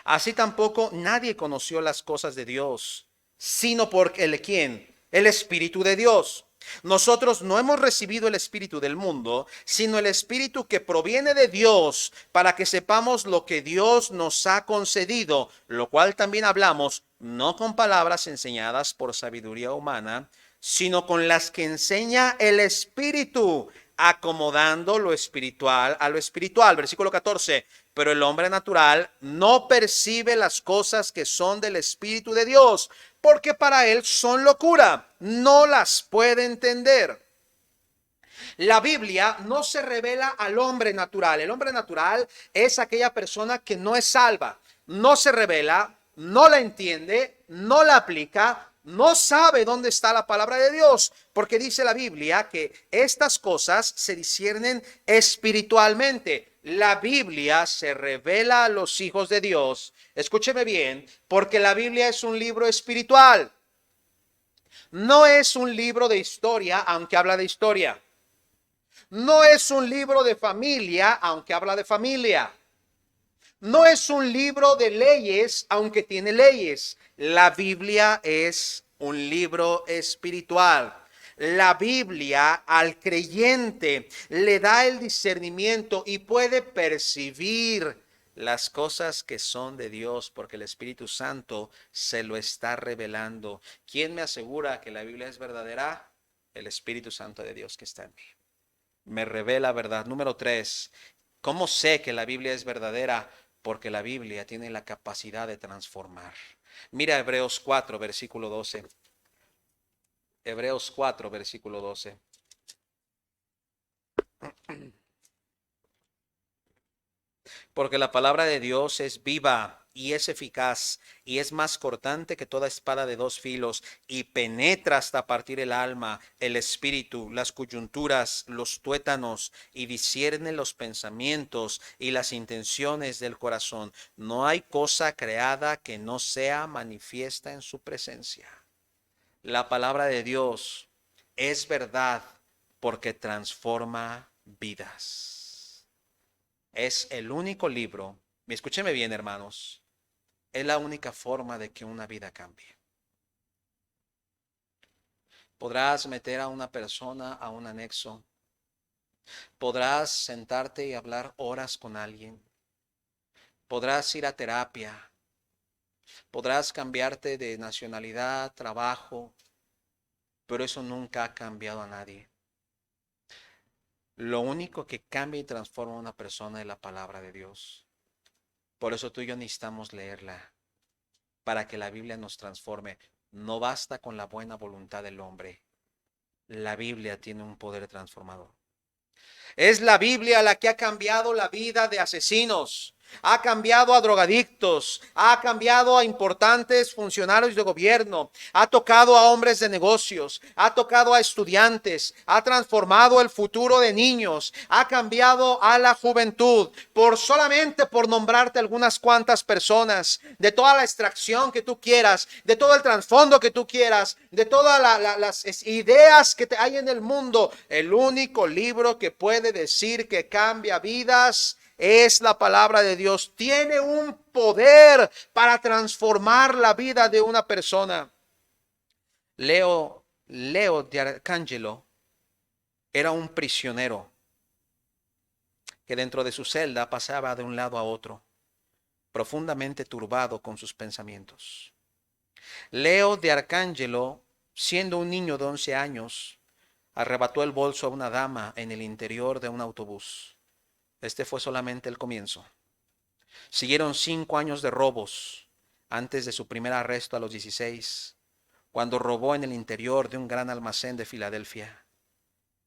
Así tampoco nadie conoció las cosas de Dios, sino por el quién, el Espíritu de Dios. Nosotros no hemos recibido el espíritu del mundo, sino el espíritu que proviene de Dios, para que sepamos lo que Dios nos ha concedido, lo cual también hablamos, no con palabras enseñadas por sabiduría humana, sino con las que enseña el espíritu, acomodando lo espiritual a lo espiritual. Versículo 14. Pero el hombre natural no percibe las cosas que son del Espíritu de Dios, porque para él son locura, no las puede entender. La Biblia no se revela al hombre natural. El hombre natural es aquella persona que no es salva, no se revela, no la entiende, no la aplica, no sabe dónde está la palabra de Dios, porque dice la Biblia que estas cosas se disciernen espiritualmente. La Biblia se revela a los hijos de Dios. Escúcheme bien, porque la Biblia es un libro espiritual. No es un libro de historia, aunque habla de historia. No es un libro de familia, aunque habla de familia. No es un libro de leyes, aunque tiene leyes. La Biblia es un libro espiritual. La Biblia al creyente le da el discernimiento y puede percibir las cosas que son de Dios, porque el Espíritu Santo se lo está revelando. ¿Quién me asegura que la Biblia es verdadera? El Espíritu Santo de Dios que está en mí. Me revela verdad. Número 3. ¿Cómo sé que la Biblia es verdadera? Porque la Biblia tiene la capacidad de transformar. Mira Hebreos 4, versículo 12. Hebreos 4, versículo 12. Porque la palabra de Dios es viva y es eficaz y es más cortante que toda espada de 2 filos y penetra hasta partir el alma, el espíritu, las coyunturas, los tuétanos y discierne los pensamientos y las intenciones del corazón. No hay cosa creada que no sea manifiesta en su presencia. La palabra de Dios es verdad porque transforma vidas. Es el único libro, escúcheme bien hermanos, es la única forma de que una vida cambie. Podrás meter a una persona a un anexo, Podrás sentarte y hablar horas con alguien. Podrás ir a terapia. Podrás cambiarte de nacionalidad, trabajo, pero eso nunca ha cambiado a nadie. Lo único que cambia y transforma a una persona es la palabra de Dios. Por eso tú y yo necesitamos leerla, para que la Biblia nos transforme. No basta con la buena voluntad del hombre. La Biblia tiene un poder transformador. Es la Biblia la que ha cambiado la vida de asesinos, ha cambiado a drogadictos, ha cambiado a importantes funcionarios de gobierno, ha tocado a hombres de negocios, ha tocado a estudiantes, ha transformado el futuro de niños, ha cambiado a la juventud, solamente por nombrarte algunas cuantas personas, de toda la extracción que tú quieras, de todo el trasfondo que tú quieras, de todas las ideas que hay en el mundo. El único libro que puede decir que cambia vidas es la palabra de Dios. Tiene un poder para transformar la vida de una persona. Leo de Arcángelo era un prisionero que dentro de su celda pasaba de un lado a otro, profundamente turbado con sus pensamientos. Leo de Arcángelo, siendo un niño de 11 años, arrebató el bolso a una dama en el interior de un autobús. Este fue solamente el comienzo. Siguieron 5 años de robos antes de su primer arresto a los 16, cuando robó en el interior de un gran almacén de Filadelfia.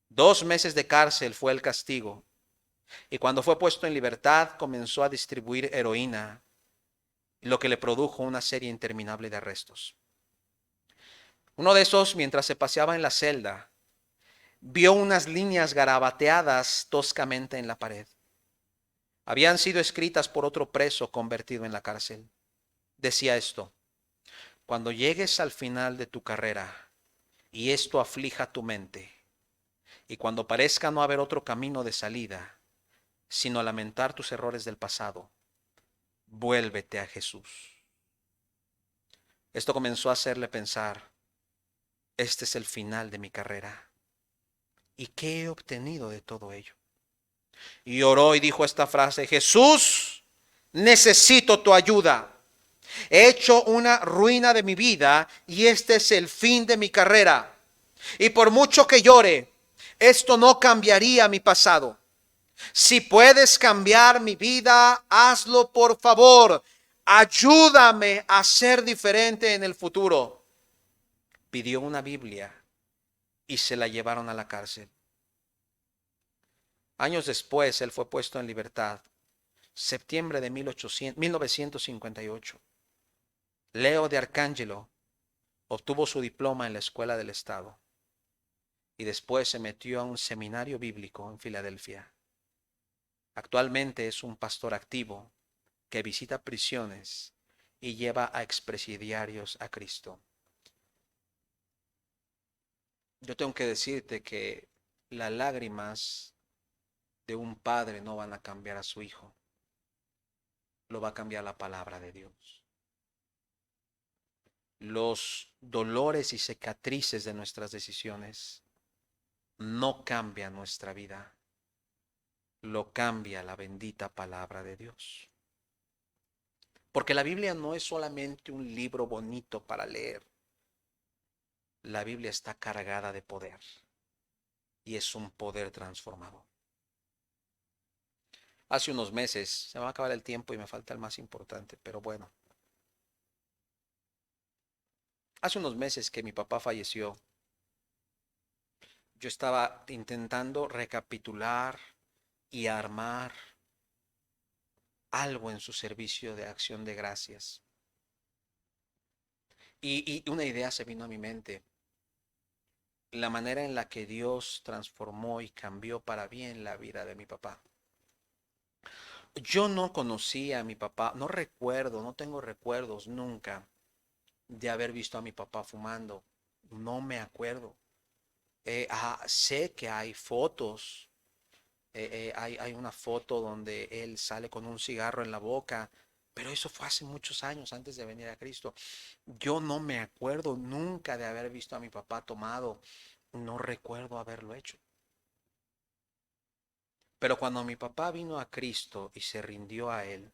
2 meses de cárcel fue el castigo, y cuando fue puesto en libertad comenzó a distribuir heroína, lo que le produjo una serie interminable de arrestos. Uno de esos, mientras se paseaba en la celda, vio unas líneas garabateadas toscamente en la pared. Habían sido escritas por otro preso convertido en la cárcel. Decía esto: cuando llegues al final de tu carrera y esto aflija tu mente, y cuando parezca no haber otro camino de salida, sino lamentar tus errores del pasado, vuélvete a Jesús. Esto comenzó a hacerle pensar: este es el final de mi carrera. ¿Y qué he obtenido de todo ello? Y oró y dijo esta frase: Jesús, necesito tu ayuda. He hecho una ruina de mi vida y este es el fin de mi carrera. Y por mucho que llore, esto no cambiaría mi pasado. Si puedes cambiar mi vida, hazlo por favor. Ayúdame a ser diferente en el futuro. Pidió una Biblia y se la llevaron a la cárcel. Años después, él fue puesto en libertad. Septiembre de 1958. Leo de Arcángelo obtuvo su diploma en la Escuela del Estado y después se metió a un seminario bíblico en Filadelfia. Actualmente es un pastor activo que visita prisiones y lleva a expresidiarios a Cristo. Yo tengo que decirte que las lágrimas de un padre no van a cambiar a su hijo, lo va a cambiar la palabra de Dios. Los dolores y cicatrices de nuestras decisiones no cambian nuestra vida, lo cambia la bendita palabra de Dios. Porque la Biblia no es solamente un libro bonito para leer. La Biblia está cargada de poder y es un poder transformador. Hace unos meses, se me va a acabar el tiempo y me falta el más importante, pero bueno. Hace unos meses que mi papá falleció, yo estaba intentando recapitular y armar algo en su servicio de acción de gracias. Y una idea se vino a mi mente: la manera en la que Dios transformó y cambió para bien la vida de mi papá. Yo no conocía a mi papá, no recuerdo, no tengo recuerdos nunca de haber visto a mi papá fumando. No me acuerdo. Sé que hay fotos, hay una foto donde él sale con un cigarro en la boca, pero eso fue hace muchos años antes de venir a Cristo. Yo no me acuerdo nunca de haber visto a mi papá tomado, no recuerdo haberlo hecho. Pero cuando mi papá vino a Cristo y se rindió a Él,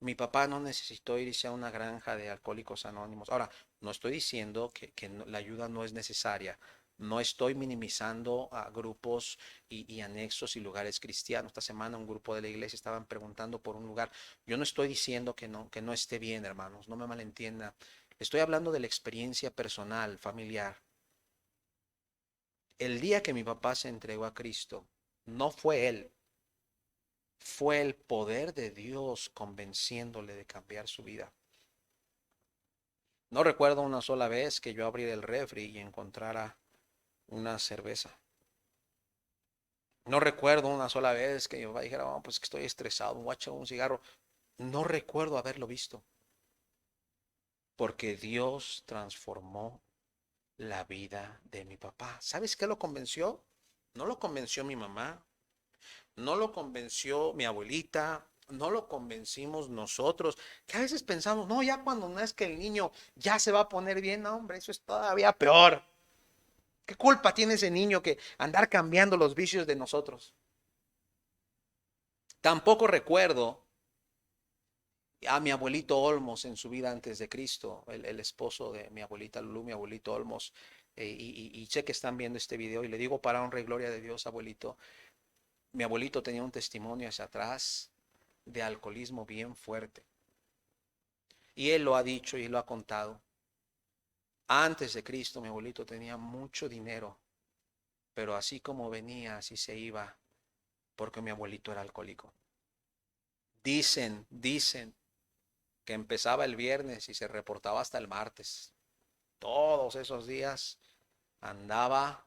mi papá no necesitó irse a una granja de alcohólicos anónimos. Ahora, no estoy diciendo que la ayuda no es necesaria. No estoy minimizando a grupos y anexos y lugares cristianos. Esta semana un grupo de la iglesia estaban preguntando por un lugar. Yo no estoy diciendo que no esté bien, hermanos. No me malentiendan. Estoy hablando de la experiencia personal, familiar. El día que mi papá se entregó a Cristo, no fue él, fue el poder de Dios convenciéndole de cambiar su vida. No recuerdo una sola vez que yo abriera el refri y encontrara una cerveza. No recuerdo una sola vez que mi papá dijera, oh, pues que estoy estresado, me voy a echar un cigarro. No recuerdo haberlo visto, porque Dios transformó la vida de mi papá. ¿Sabes qué lo convenció? No lo convenció mi mamá, no lo convenció mi abuelita, no lo convencimos nosotros, que a veces pensamos, no, ya cuando nazca el niño ya se va a poner bien. No, hombre, eso es todavía peor. ¿Qué culpa tiene ese niño que andar cambiando los vicios de nosotros? Tampoco recuerdo a mi abuelito Olmos en su vida antes de Cristo, el esposo de mi abuelita Lulú, mi abuelito Olmos, y sé que están viendo este video y le digo para honra y gloria de Dios, abuelito, mi abuelito tenía un testimonio hacia atrás de alcoholismo bien fuerte. Y él lo ha dicho y lo ha contado. Antes de Cristo, mi abuelito tenía mucho dinero, pero así como venía, así se iba, porque mi abuelito era alcohólico. Dicen que empezaba el viernes y se reportaba hasta el martes. Todos esos días andaba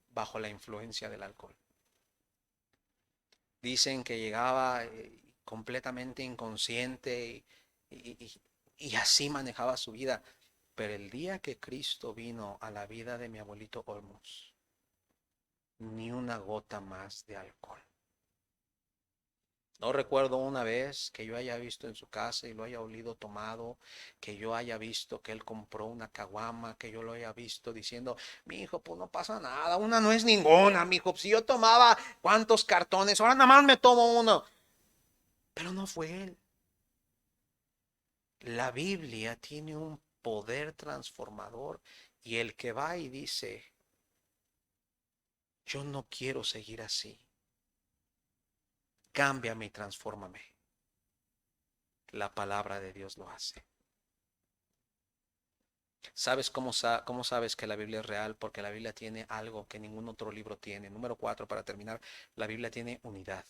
bajo la influencia del alcohol. Dicen que llegaba completamente inconsciente y así manejaba su vida. Pero el día que Cristo vino a la vida de mi abuelito Olmos, ni una gota más de alcohol. No recuerdo una vez que yo haya visto en su casa y lo haya olido tomado, que yo haya visto que él compró una caguama, que yo lo haya visto diciendo, mi hijo, pues no pasa nada, una no es ninguna, mi hijo, si yo tomaba cuántos cartones, ahora nada más me tomo uno. Pero no fue él. La Biblia tiene un poder transformador y el que va y dice, yo no quiero seguir así, cámbiame y transfórmame. La palabra de Dios lo hace. ¿Sabes cómo sabes que la Biblia es real? Porque la Biblia tiene algo que ningún otro libro tiene. Número 4, para terminar, la Biblia tiene unidad.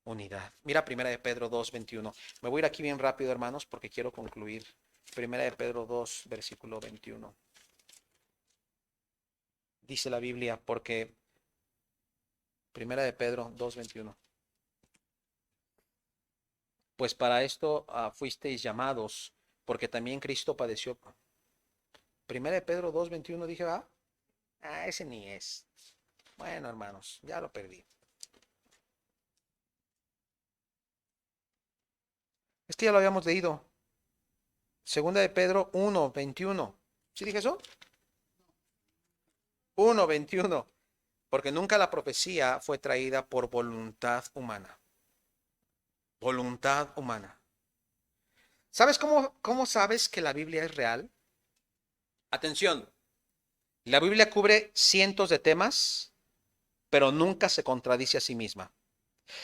Unidad. Mira Primera de Pedro 2:21. Me voy a ir aquí bien rápido, hermanos, porque quiero concluir. Primera de Pedro 2, versículo 21. Dice la Biblia, porque Primera de Pedro 2:21. Pues para esto fuisteis llamados, porque también Cristo padeció. Primera de Pedro 2:21 dije, ese ni es. Bueno, hermanos, ya lo perdí. Es que ya lo habíamos leído. Segunda de Pedro 1:21. ¿Sí dije eso? 1:21. Porque nunca la profecía fue traída por voluntad humana. Voluntad humana. ¿Sabes cómo sabes que la Biblia es real? Atención. La Biblia cubre cientos de temas, pero nunca se contradice a sí misma.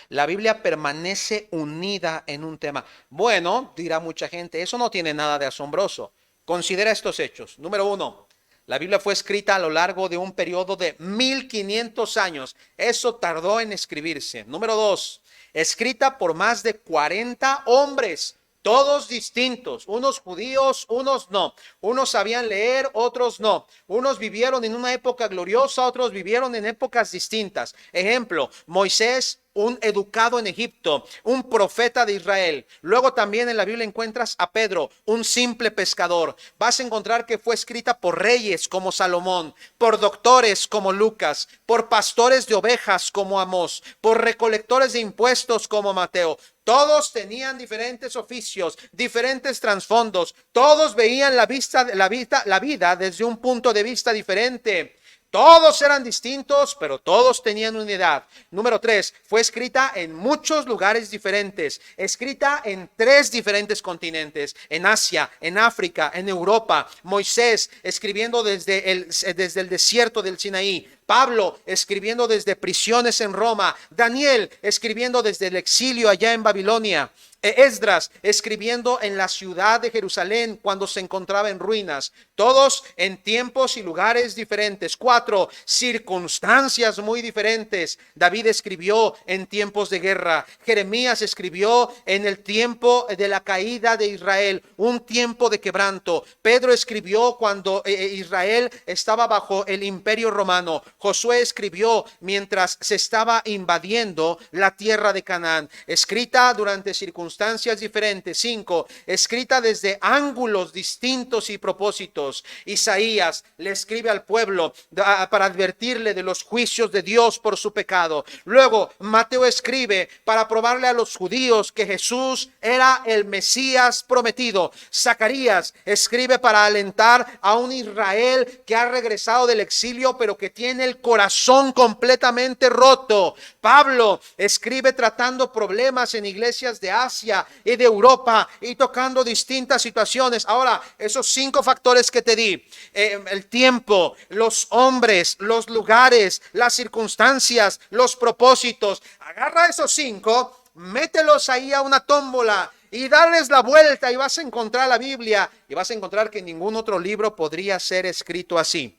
La Biblia permanece unida en un tema. Bueno, dirá mucha gente, eso no tiene nada de asombroso. Considera estos hechos. Número 1, la Biblia fue escrita a lo largo de un periodo de 1500 años. Eso tardó en escribirse. Número 2, escrita por más de 40 hombres. Todos distintos, unos judíos, unos no. Unos sabían leer, otros no. Unos vivieron en una época gloriosa, otros vivieron en épocas distintas. Ejemplo, Moisés, un educado en Egipto, un profeta de Israel. Luego también en la Biblia encuentras a Pedro, un simple pescador. Vas a encontrar que fue escrita por reyes como Salomón, por doctores como Lucas, por pastores de ovejas como Amós, por recolectores de impuestos como Mateo. Todos tenían diferentes oficios, diferentes trasfondos. Todos veían la vida desde un punto de vista diferente. Todos eran distintos, pero todos tenían unidad. Número 3, fue escrita en muchos lugares diferentes, escrita en 3 diferentes continentes, en Asia, en África, en Europa. Moisés escribiendo desde el desierto del Sinaí. Pablo escribiendo desde prisiones en Roma. Daniel escribiendo desde el exilio allá en Babilonia. Esdras escribiendo en la ciudad de Jerusalén cuando se encontraba en ruinas, todos en tiempos y lugares diferentes. 4, circunstancias muy diferentes. David escribió en tiempos de guerra, Jeremías escribió en el tiempo de la caída de Israel, un tiempo de quebranto. Pedro escribió cuando Israel estaba bajo el imperio romano. Josué escribió mientras se estaba invadiendo la tierra de Canaán, escrita durante circunstancias diferentes. 5, escrita desde ángulos distintos y propósitos. Isaías le escribe al pueblo para advertirle de los juicios de Dios por su pecado. Luego Mateo escribe para probarle a los judíos que Jesús era el Mesías prometido. Zacarías escribe para alentar a un Israel que ha regresado del exilio pero que tiene el corazón completamente roto. Pablo escribe tratando problemas en iglesias de Asia y de Europa y tocando distintas situaciones. Ahora, esos 5 factores que te di, el tiempo, los hombres, los lugares, las circunstancias, los propósitos, agarra esos 5, mételos ahí a una tómbola y darles la vuelta y vas a encontrar la Biblia y vas a encontrar que ningún otro libro podría ser escrito así.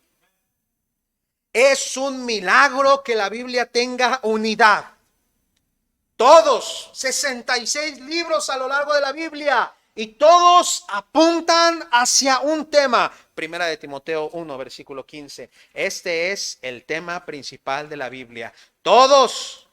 Es un milagro que la Biblia tenga unidad. Todos, 66 libros a lo largo de la Biblia, y todos apuntan hacia un tema. Primera de Timoteo 1, versículo 15. Este es el tema principal de la Biblia. Todos,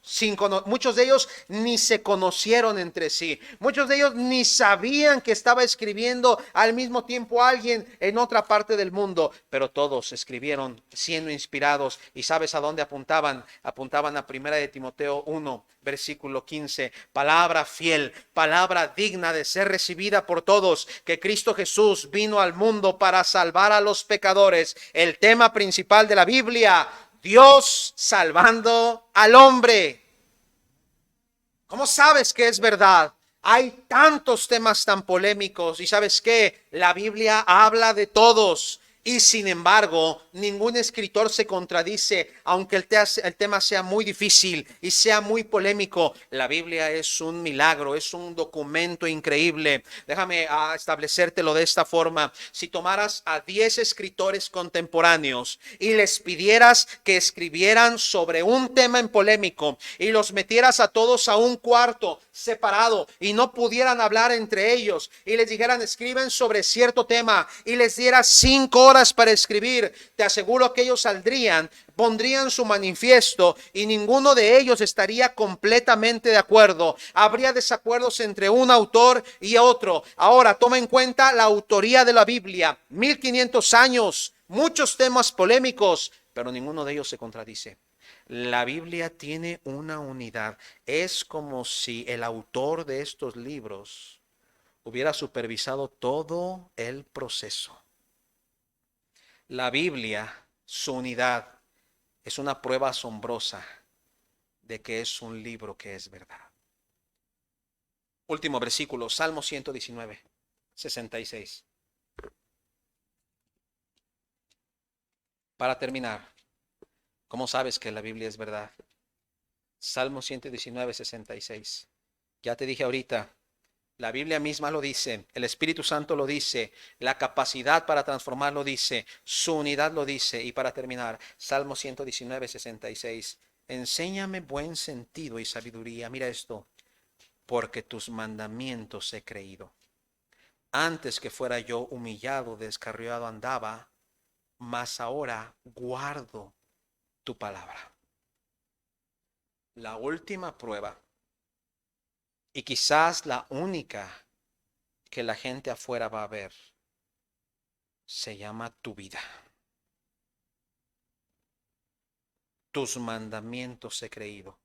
muchos de ellos ni se conocieron entre sí. Muchos de ellos ni sabían que estaba escribiendo al mismo tiempo alguien en otra parte del mundo. Pero todos escribieron siendo inspirados. ¿Y sabes a dónde apuntaban? Apuntaban a Primera de Timoteo 1, versículo 15. Palabra fiel, palabra digna de ser recibida por todos, que Cristo Jesús vino al mundo para salvar a los pecadores. El tema principal de la Biblia: Dios salvando al hombre. ¿Cómo sabes que es verdad? Hay tantos temas tan polémicos y ¿sabes qué? La Biblia habla de todos. Y sin embargo, ningún escritor se contradice, aunque el tema sea muy difícil y sea muy polémico. La Biblia es un milagro, es un documento increíble. Déjame establecértelo de esta forma. Si tomaras a 10 escritores contemporáneos y les pidieras que escribieran sobre un tema en polémico y los metieras a todos a un cuarto separado y no pudieran hablar entre ellos y les dijeran escriben sobre cierto tema y les dieras 5 horas para escribir, te aseguro que ellos saldrían, pondrían su manifiesto y ninguno de ellos estaría completamente de acuerdo. Habría desacuerdos entre un autor y otro. Ahora toma en cuenta la autoría de la Biblia, 1500 años, muchos temas polémicos, pero ninguno de ellos se contradice. La Biblia tiene una unidad. Es como si el autor de estos libros hubiera supervisado todo el proceso. La Biblia, su unidad, es una prueba asombrosa de que es un libro que es verdad. Último versículo, Salmo 119, 66. Para terminar, ¿cómo sabes que la Biblia es verdad? Salmo 119, 66. Ya te dije ahorita, la Biblia misma lo dice, el Espíritu Santo lo dice, la capacidad para transformar lo dice, su unidad lo dice. Y para terminar, Salmo 119, 66. Enséñame buen sentido y sabiduría. Mira esto, porque tus mandamientos he creído. Antes que fuera yo humillado, descarriado andaba, mas ahora guardo tu palabra. La última prueba, y quizás la única que la gente afuera va a ver, se llama tu vida. Tus mandamientos he creído,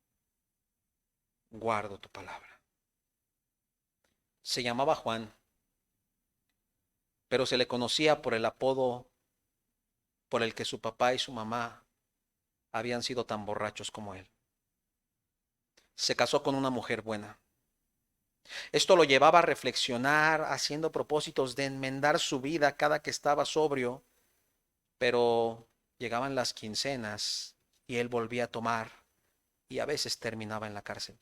guardo tu palabra. Se llamaba Juan, pero se le conocía por el apodo por el que su papá y su mamá habían sido tan borrachos como él. Se casó con una mujer buena. Esto lo llevaba a reflexionar, haciendo propósitos de enmendar su vida cada que estaba sobrio, pero llegaban las quincenas y él volvía a tomar y a veces terminaba en la cárcel.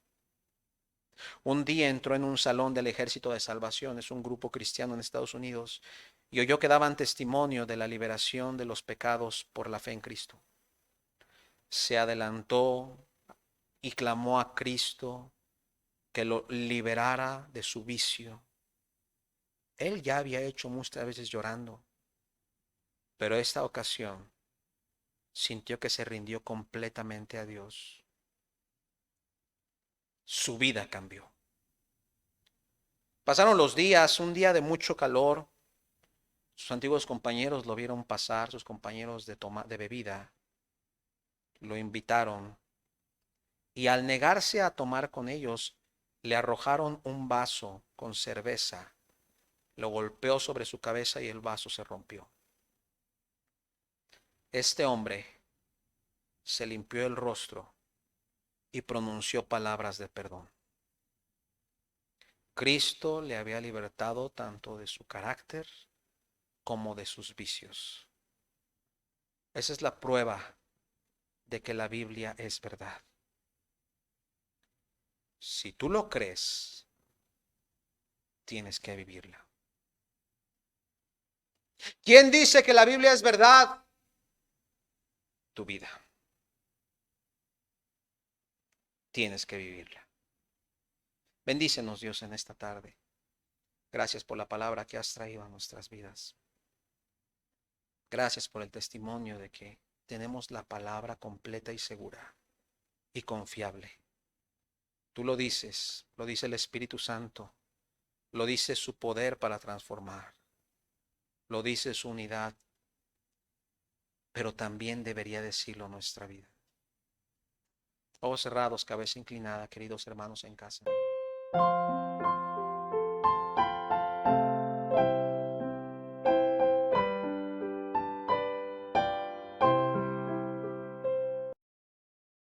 Un día entró en un salón del Ejército de Salvación, es un grupo cristiano en Estados Unidos, y oyó que daban testimonio de la liberación de los pecados por la fe en Cristo. Se adelantó y clamó a Cristo que lo liberara de su vicio. Él ya había hecho muchas veces llorando, pero esta ocasión sintió que se rindió completamente a Dios. Su vida cambió. Pasaron los días, un día de mucho calor. Sus antiguos compañeros lo vieron pasar, sus compañeros de bebida, lo invitaron y al negarse a tomar con ellos, le arrojaron un vaso con cerveza, lo golpeó sobre su cabeza y el vaso se rompió. Este hombre se limpió el rostro y pronunció palabras de perdón. Cristo le había libertado tanto de su carácter como de sus vicios. Esa es la prueba de que la Biblia es verdad. Si tú lo crees, tienes que vivirla. ¿Quién dice que la Biblia es verdad? Tu vida. Tienes que vivirla. Bendícenos, Dios, en esta tarde. Gracias por la palabra que has traído a nuestras vidas. Gracias por el testimonio de que tenemos la palabra completa y segura y confiable. Tú lo dices, lo dice el Espíritu Santo, lo dice su poder para transformar, lo dice su unidad, pero también debería decirlo nuestra vida. Ojos cerrados, cabeza inclinada, queridos hermanos en casa.